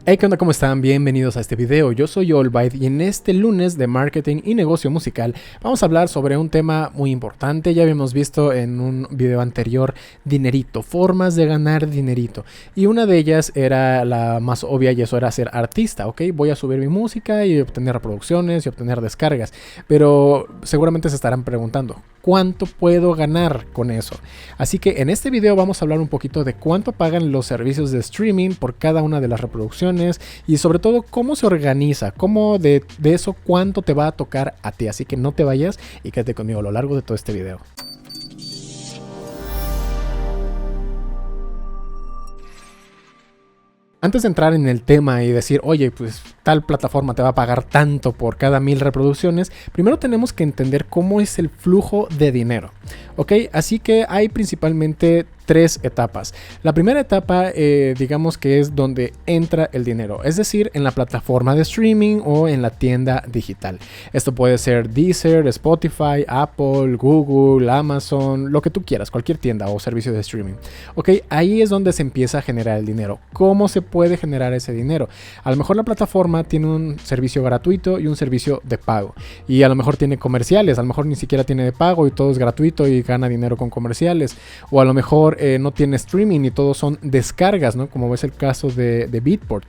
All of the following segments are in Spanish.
Hey, ¿qué onda? ¿Cómo están? Bienvenidos a este video. Yo soy Allbyte y en este lunes de marketing y negocio musical vamos a hablar sobre un tema muy importante. Ya habíamos visto en un video anterior dinerito, formas de ganar dinerito. Y una de ellas era la más obvia y eso era ser artista, ¿ok? Voy a subir mi música y obtener reproducciones y obtener descargas. Pero seguramente se estarán preguntando, ¿cuánto puedo ganar con eso? Así que en este video vamos a hablar un poquito de cuánto pagan los servicios de streaming por cada una de las reproducciones y sobre todo cómo se organiza, cómo de eso cuánto te va a tocar a ti. Así que no te vayas y quédate conmigo a lo largo de todo este video. Antes de entrar en el tema y decir, oye, pues tal plataforma te va a pagar tanto por cada 1000 reproducciones, primero tenemos que entender cómo es el flujo de dinero, ¿ok? Así que hay principalmente tres etapas. La primera etapa, digamos que es donde entra el dinero, es decir, en la plataforma de streaming o en la tienda digital. Esto puede ser Deezer, Spotify, Apple, Google, Amazon, lo que tú quieras, cualquier tienda o servicio de streaming. Ok, ahí es donde se empieza a generar el dinero. ¿Cómo se puede generar ese dinero? A lo mejor la plataforma tiene un servicio gratuito y un servicio de pago. Y a lo mejor tiene comerciales, a lo mejor ni siquiera tiene de pago y todo es gratuito y gana dinero con comerciales. O a lo mejor no tiene streaming y todos son descargas, ¿no? Como es el caso de Beatport.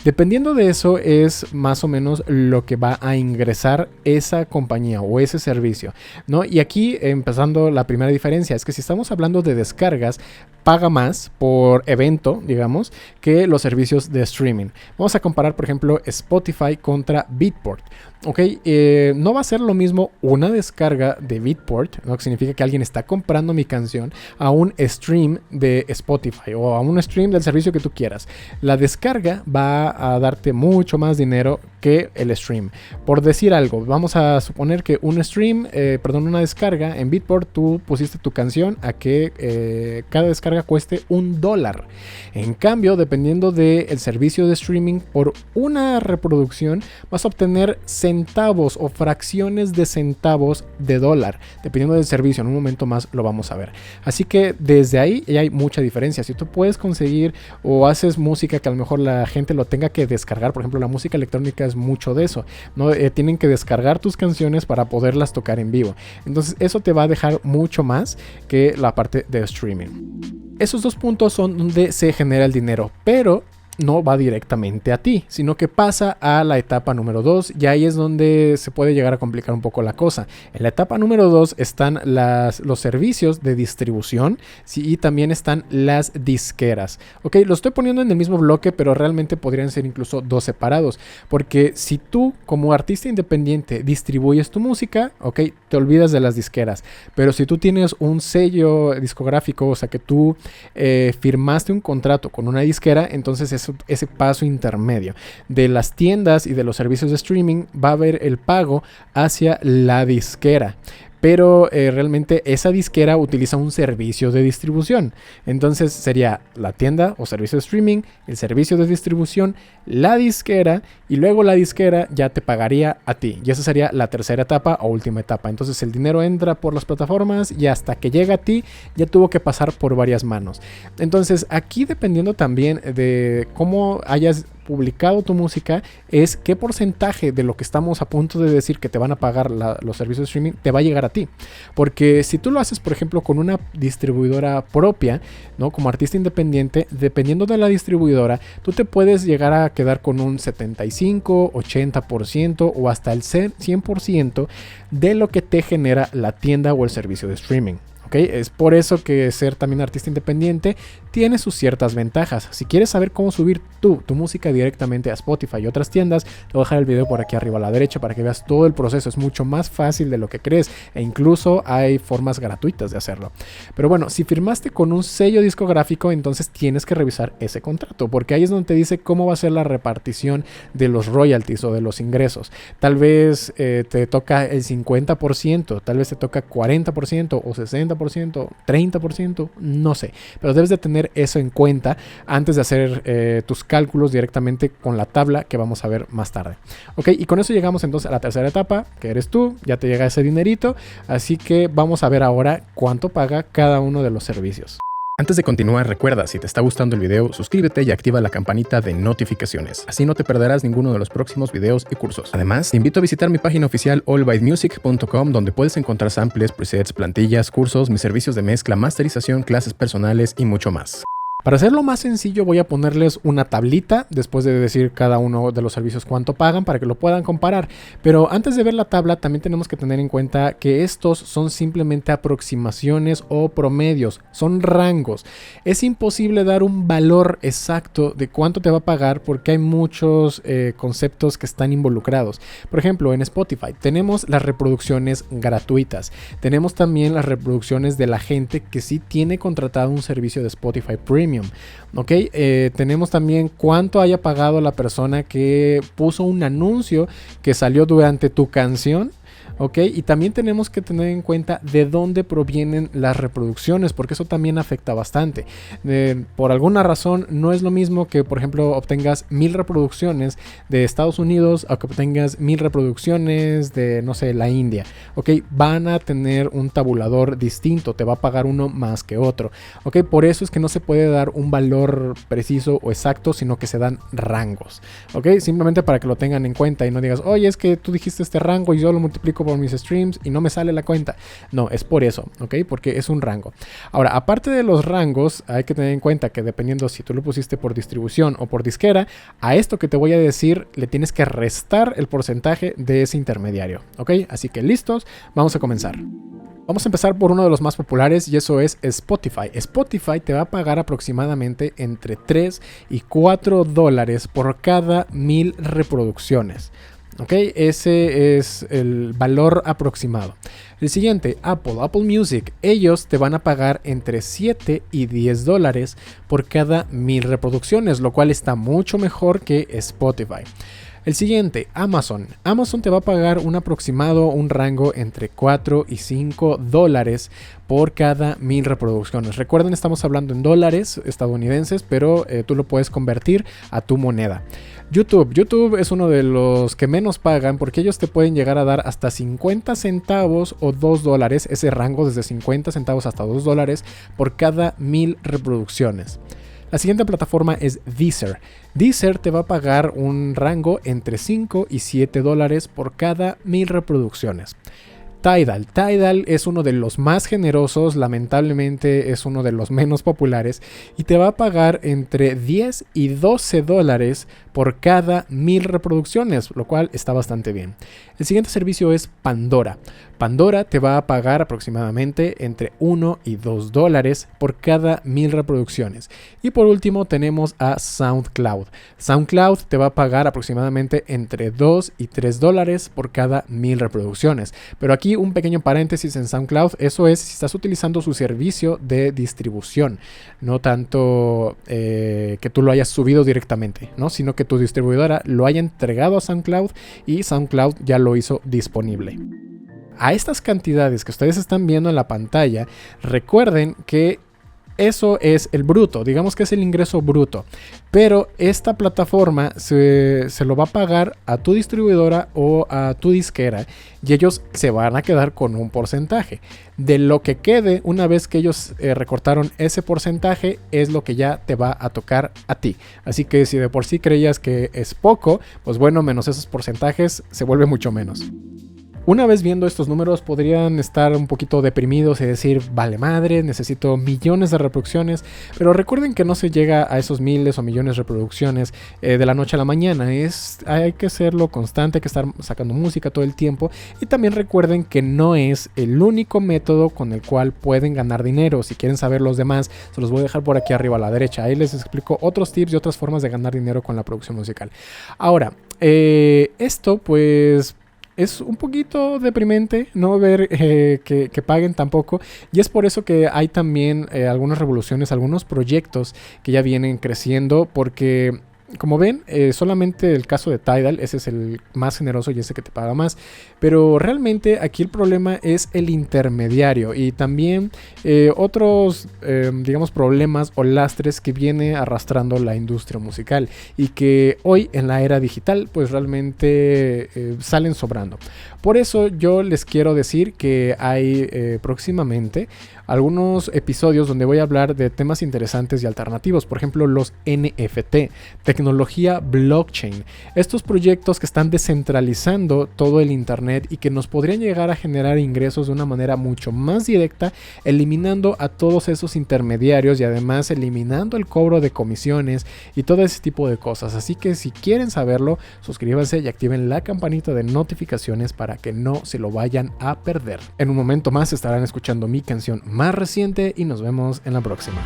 Dependiendo de eso es más o menos lo que va a ingresar esa compañía o ese servicio, ¿no? Y aquí empezando la primera diferencia es que si estamos hablando de descargas, paga más por evento, digamos, que los servicios de streaming. Vamos a comparar, por ejemplo, Spotify contra Beatport. Ok, no va a ser lo mismo una descarga de Beatport, ¿no? Que significa que alguien está comprando mi canción, a un stream de Spotify o a un stream del servicio que tú quieras. La descarga va a darte mucho más dinero que el stream. Por decir algo, vamos a suponer que una descarga en Beatport, tú pusiste tu canción a que cada descarga cueste $1. En cambio, dependiendo del servicio de streaming, por una reproducción vas a obtener centavos o fracciones de centavos de dólar, dependiendo del servicio. En un momento más lo vamos a ver. Así que desde ahí ya hay mucha diferencia. Si tú puedes conseguir o haces música que a lo mejor la gente lo tenga que descargar, por ejemplo, la música electrónica es mucho de eso, ¿no? Tienen que descargar tus canciones para poderlas tocar en vivo. Entonces eso te va a dejar mucho más que la parte de streaming. Esos dos puntos son donde se genera el dinero, pero no va directamente a ti, sino que pasa a la etapa número 2 y ahí es donde se puede llegar a complicar un poco la cosa. En la etapa número 2 están los servicios de distribución, ¿sí? Y también están las disqueras. Ok, lo estoy poniendo en el mismo bloque, pero realmente podrían ser incluso dos separados, porque si tú como artista independiente distribuyes tu música, ok, te olvidas de las disqueras, pero si tú tienes un sello discográfico, o sea que tú firmaste un contrato con una disquera, entonces ese paso intermedio de las tiendas y de los servicios de streaming va a haber el pago hacia la disquera. Pero realmente esa disquera utiliza un servicio de distribución. Entonces sería la tienda o servicio de streaming, el servicio de distribución, la disquera y luego la disquera ya te pagaría a ti. Y esa sería la tercera etapa o última etapa. Entonces el dinero entra por las plataformas y hasta que llega a ti ya tuvo que pasar por varias manos. Entonces aquí dependiendo también de cómo hayas publicado tu música es qué porcentaje de lo que estamos a punto de decir que te van a pagar los servicios de streaming te va a llegar a ti. Porque si tú lo haces, por ejemplo, con una distribuidora propia, ¿no? Como artista independiente, dependiendo de la distribuidora, tú te puedes llegar a quedar con un 75, 80% o hasta el 100% de lo que te genera la tienda o el servicio de streaming. ¿Okay? Es por eso que ser también artista independiente tiene sus ciertas ventajas. Si quieres saber cómo subir tu música directamente a Spotify y otras tiendas, te voy a dejar el video por aquí arriba a la derecha para que veas todo el proceso. Es mucho más fácil de lo que crees e incluso hay formas gratuitas de hacerlo. Pero bueno, si firmaste con un sello discográfico, entonces tienes que revisar ese contrato, porque ahí es donde te dice cómo va a ser la repartición de los royalties o de los ingresos. Tal vez te toca el 50%, tal vez te toca 40% o 60%, 30%, no sé, pero debes de tener eso en cuenta antes de hacer tus cálculos directamente con la tabla que vamos a ver más tarde. Ok, y con eso llegamos entonces a la tercera etapa, que eres tú, ya te llega ese dinerito, así que vamos a ver ahora cuánto paga cada uno de los servicios. Antes de continuar, recuerda, si te está gustando el video, suscríbete y activa la campanita de notificaciones. Así no te perderás ninguno de los próximos videos y cursos. Además, te invito a visitar mi página oficial allbymusic.com, donde puedes encontrar samples, presets, plantillas, cursos, mis servicios de mezcla, masterización, clases personales y mucho más. Para hacerlo más sencillo, voy a ponerles una tablita después de decir cada uno de los servicios cuánto pagan para que lo puedan comparar. Pero antes de ver la tabla, también tenemos que tener en cuenta que estos son simplemente aproximaciones o promedios, son rangos. Es imposible dar un valor exacto de cuánto te va a pagar porque hay muchos conceptos que están involucrados. Por ejemplo, en Spotify tenemos las reproducciones gratuitas. Tenemos también las reproducciones de la gente que sí tiene contratado un servicio de Spotify Premium. Ok, tenemos también cuánto haya pagado la persona que puso un anuncio que salió durante tu canción. Ok, y también tenemos que tener en cuenta de dónde provienen las reproducciones, porque eso también afecta bastante. Por alguna razón, no es lo mismo que, por ejemplo, obtengas 1000 reproducciones de Estados Unidos o que obtengas 1000 reproducciones de, no sé, la India. Ok, van a tener un tabulador distinto, te va a pagar uno más que otro. Ok, por eso es que no se puede dar un valor preciso o exacto, sino que se dan rangos. Ok, simplemente para que lo tengan en cuenta y no digas, oye, es que tú dijiste este rango y yo lo multiplico por mis streams y no me sale la cuenta. No, es por eso, ¿ok? Porque es un rango. Ahora, aparte de los rangos, hay que tener en cuenta que dependiendo si tú lo pusiste por distribución o por disquera, a esto que te voy a decir le tienes que restar el porcentaje de ese intermediario, ¿ok? Así que listos, vamos a comenzar. Vamos a empezar por uno de los más populares y eso es Spotify. Spotify te va a pagar aproximadamente entre 3 y 4 dólares por cada 1000 reproducciones. Ok, ese es el valor aproximado. El siguiente, Apple Music. Ellos te van a pagar entre 7 y 10 dólares por cada 1000 reproducciones, lo cual está mucho mejor que Spotify. El siguiente, Amazon. Amazon te va a pagar un aproximado, un rango entre 4 y 5 dólares por cada 1000 reproducciones. Recuerden, estamos hablando en dólares estadounidenses, pero tú lo puedes convertir a tu moneda. YouTube es uno de los que menos pagan porque ellos te pueden llegar a dar hasta 50 centavos o 2 dólares, ese rango desde 50 centavos hasta 2 dólares por cada 1000 reproducciones. La siguiente plataforma es Deezer. Deezer te va a pagar un rango entre 5 y 7 dólares por cada 1000 reproducciones. Tidal es uno de los más generosos, lamentablemente es uno de los menos populares y te va a pagar entre 10 y 12 dólares por cada 1000 reproducciones, lo cual está bastante bien. El siguiente servicio es Pandora. Pandora te va a pagar aproximadamente entre 1 y 2 dólares por cada 1000 reproducciones. Y por último tenemos a SoundCloud. SoundCloud te va a pagar aproximadamente entre 2 y 3 dólares por cada 1000 reproducciones. Pero aquí un pequeño paréntesis en SoundCloud, eso es si estás utilizando su servicio de distribución, no tanto que tú lo hayas subido directamente, ¿no? Sino que tu distribuidora lo haya entregado a SoundCloud y SoundCloud ya lo hizo disponible. A estas cantidades que ustedes están viendo en la pantalla, recuerden que eso es el bruto, digamos que es el ingreso bruto, pero esta plataforma se lo va a pagar a tu distribuidora o a tu disquera y ellos se van a quedar con un porcentaje. De lo que quede una vez que ellos recortaron ese porcentaje es lo que ya te va a tocar a ti. Así que si de por sí creías que es poco, pues bueno, menos esos porcentajes se vuelve mucho menos. Una vez viendo estos números podrían estar un poquito deprimidos y decir, vale madre, necesito millones de reproducciones, pero recuerden que no se llega a esos miles o millones de reproducciones de la noche a la mañana. Hay que hacerlo constante, hay que estar sacando música todo el tiempo y también recuerden que no es el único método con el cual pueden ganar dinero. Si quieren saber los demás, se los voy a dejar por aquí arriba a la derecha. Ahí les explico otros tips y otras formas de ganar dinero con la producción musical. Ahora, esto pues es un poquito deprimente no ver que paguen tampoco, y es por eso que hay también algunas revoluciones, algunos proyectos que ya vienen creciendo, porque Como ven, solamente el caso de Tidal, ese es el más generoso y ese que te paga más. Pero realmente aquí el problema es el intermediario y también otros, digamos, problemas o lastres que viene arrastrando la industria musical y que hoy en la era digital pues realmente salen sobrando. Por eso yo les quiero decir que hay próximamente algunos episodios donde voy a hablar de temas interesantes y alternativos, por ejemplo los NFT, tecnología blockchain, estos proyectos que están descentralizando todo el internet y que nos podrían llegar a generar ingresos de una manera mucho más directa, eliminando a todos esos intermediarios y además eliminando el cobro de comisiones y todo ese tipo de cosas. Así que si quieren saberlo, suscríbanse y activen la campanita de notificaciones para que no se lo vayan a perder. En un momento más estarán escuchando mi canción más reciente y nos vemos en la próxima.